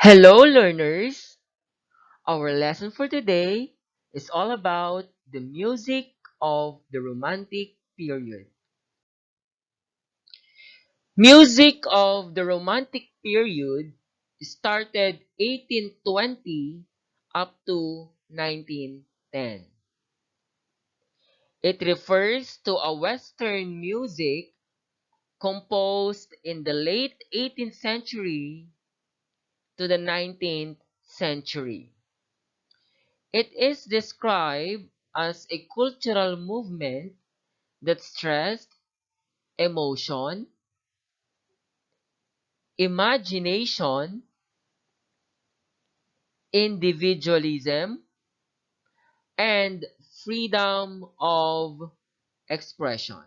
Hello, learners! Our lesson for today is all about the music of the Romantic period. Music of the Romantic period started 1820 up to 1910. It refers to a Western music composed in the late 18th century to the 19th century. It is described as a cultural movement that stressed emotion, imagination, individualism, and freedom of expression.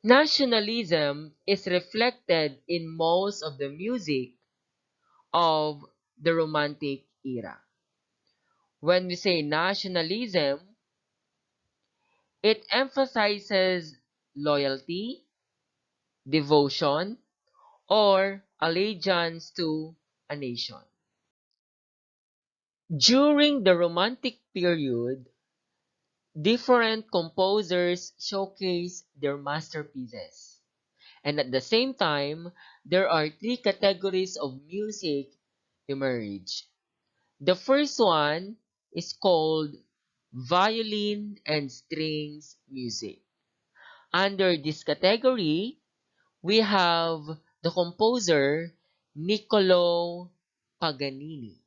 Nationalism is reflected in most of the music of the Romantic era. When we say nationalism, it emphasizes loyalty, devotion, or allegiance to a nation. During the Romantic period, different composers showcase their masterpieces. And at the same time, there are three categories of music emerge. The first one is called violin and strings music. Under this category, we have the composer Niccolo Paganini.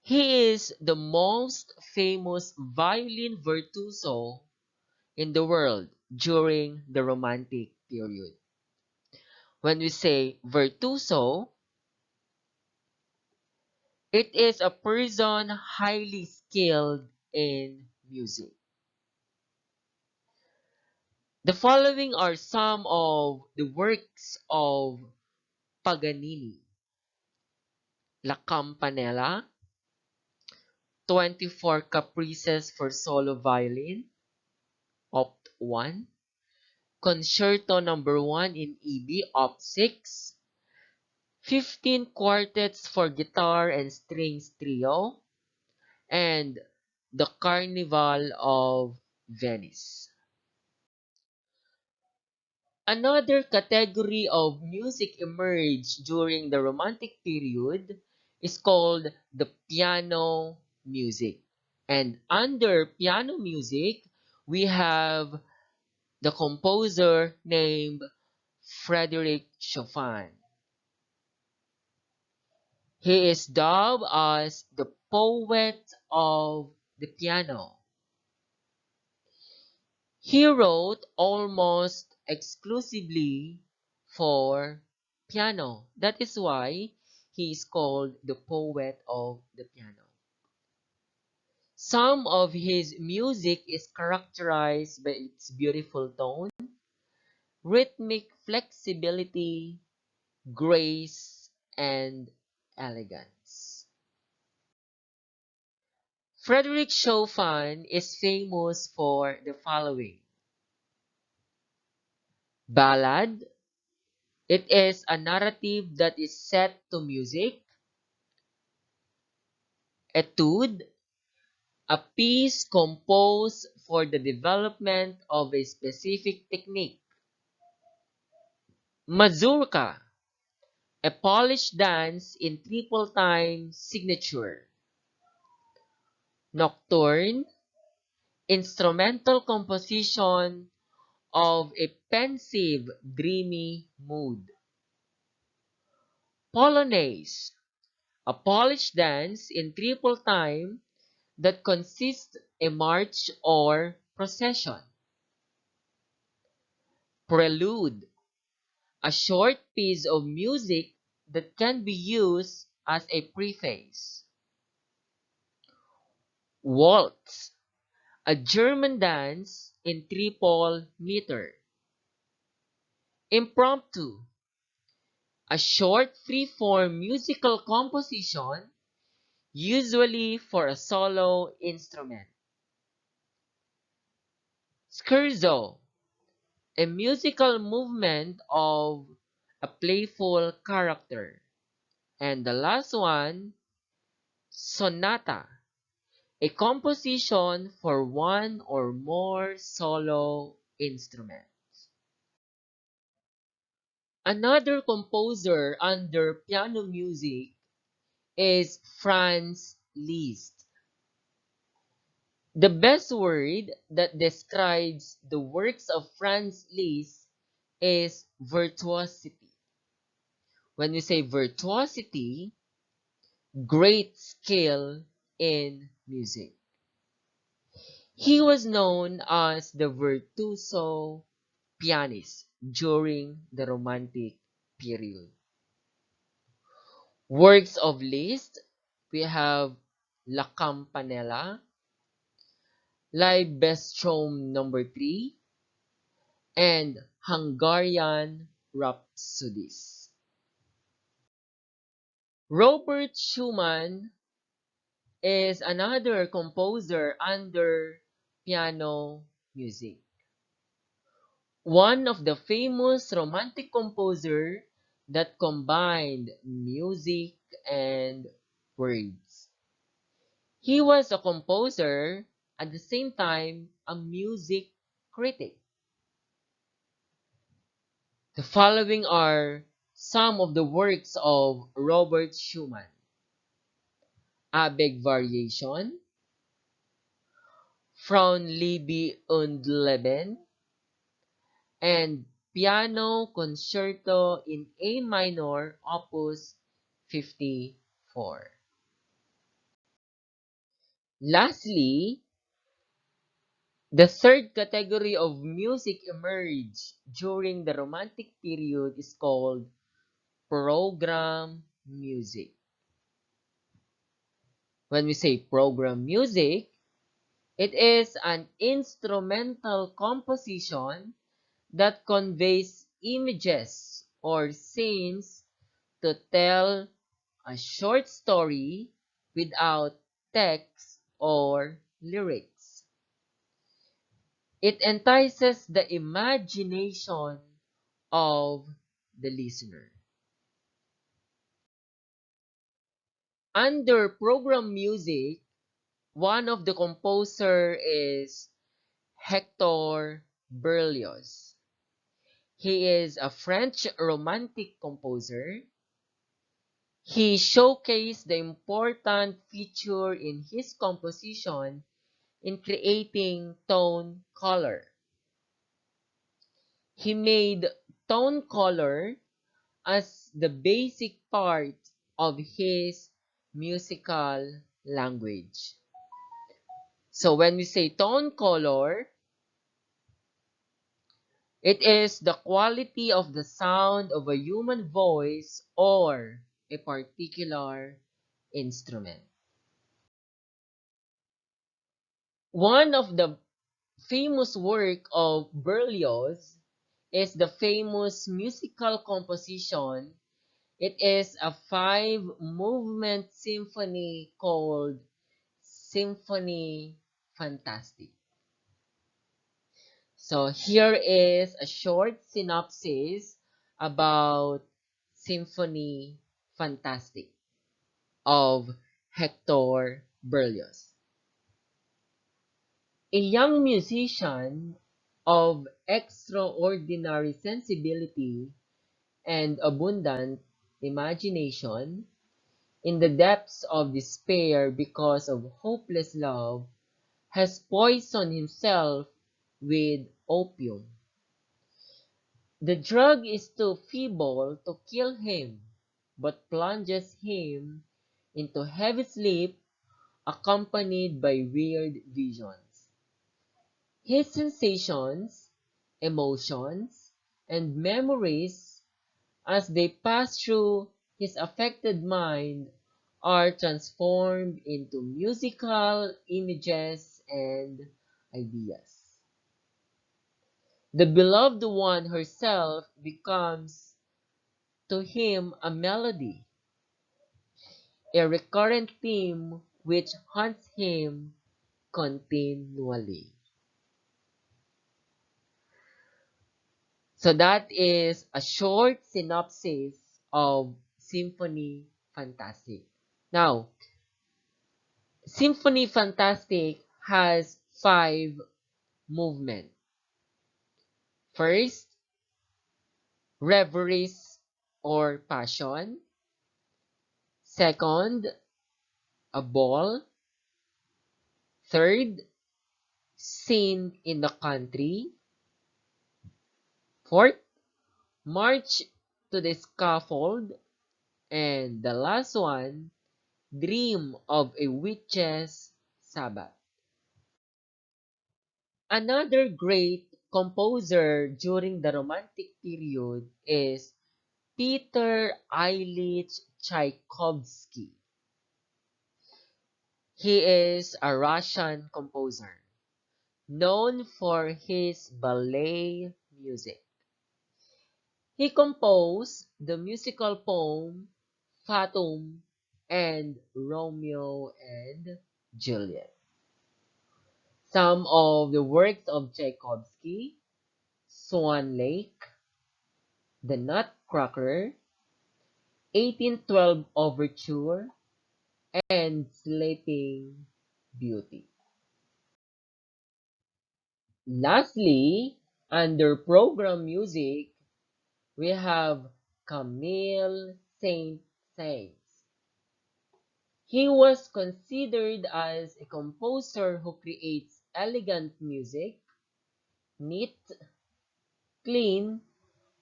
He is the most famous violin virtuoso in the world during the Romantic period. When we say virtuoso, it is a person highly skilled in music. The following are some of the works of Paganini: La Campanella, 24 Caprices for Solo Violin, Op. 1, Concerto Number 1 in E-B, Op. 6, 15 Quartets for Guitar and Strings Trio, and The Carnival of Venice. Another category of music emerged during the Romantic period is called the piano music. And under piano music, we have the composer named Frédéric Chopin. He is dubbed as the poet of the piano. He wrote almost exclusively for piano. That is why he is called the poet of the piano. Some of his music is characterized by its beautiful tone, rhythmic flexibility, grace, and elegance. Frédéric Chopin is famous for the following: ballad. It is a narrative that is set to music. Etude, a piece composed for the development of a specific technique. Mazurka, a polished dance in triple time signature. Nocturne, instrumental composition of a pensive, dreamy mood. Polonaise, a polished dance in triple time that consists a march or procession. Prelude, a short piece of music that can be used as a preface. Waltz, a German dance in triple meter. Impromptu, a short free-form musical composition usually for a solo instrument. Scherzo, a musical movement of a playful character. And the last one, sonata, a composition for one or more solo instruments. Another composer under piano music is Franz Liszt. The best word that describes the works of Franz Liszt is virtuosity. When we say virtuosity, great skill in music. He was known as the virtuoso pianist during the Romantic period. Works of Liszt, we have La Campanella, Libestrom number 3, and Hungarian Rhapsodies. Robert Schumann is another composer under piano music. One of the famous romantic composer that combined music and words. He was a composer at the same time a music critic. The following are some of the works of Robert Schumann: Abegg Variation, Frauenliebe und Leben, and Piano Concerto in A minor, Opus 54. Lastly, the third category of music emerged during the Romantic period is called program music. When we say program music, it is an instrumental composition that conveys images or scenes to tell a short story without text or lyrics. It entices the imagination of the listener. Under program music, one of the composer is Hector Berlioz. He is a French romantic composer. He showcased the important feature in his composition in creating tone color. He made tone color as the basic part of his musical language. So when we say tone color, it is the quality of the sound of a human voice or a particular instrument. One of the famous work of Berlioz is the famous musical composition. It is a 5-movement symphony called Symphonie Fantastique. So here is a short synopsis about Symphonie Fantastique of Hector Berlioz. A young musician of extraordinary sensibility and abundant imagination, in the depths of despair because of hopeless love, has poisoned himself with opium. The drug is too feeble to kill him, but plunges him into heavy sleep accompanied by weird visions. His sensations, emotions, and memories, as they pass through his affected mind, are transformed into musical images and ideas. The beloved one herself becomes to him a melody, a recurrent theme which haunts him continually. So that is a short synopsis of Symphony Fantastic. Now, Symphony Fantastic has 5 movements. First, reveries or passion. Second, a ball. Third, scene in the country. Fourth, march to the scaffold. And the last one, dream of a witch's Sabbath. Another great composer during the Romantic period is Peter Ilyich Tchaikovsky. He is a Russian composer known for his ballet music. He composed the musical poem Fatum and Romeo and Juliet. Some of the works of Tchaikovsky: Swan Lake, The Nutcracker, 1812 Overture, and Sleeping Beauty. Lastly, under program music, we have Camille Saint-Saëns. He was considered as a composer who creates elegant music, neat, clean,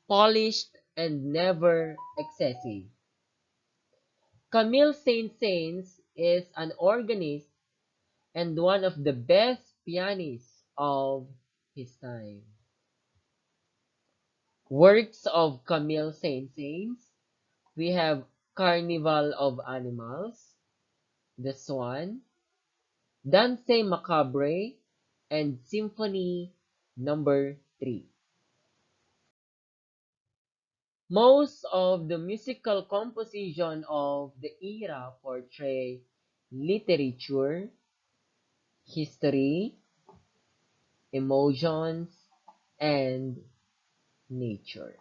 polished, and never excessive. Camille Saint-Saëns is an organist and one of the best pianists of his time. Works of Camille Saint-Saëns: we have Carnival of Animals, The Swan, Danse Macabre, and Symphony Number 3. Most of the musical composition of the era portray literature, history, emotions, and nature.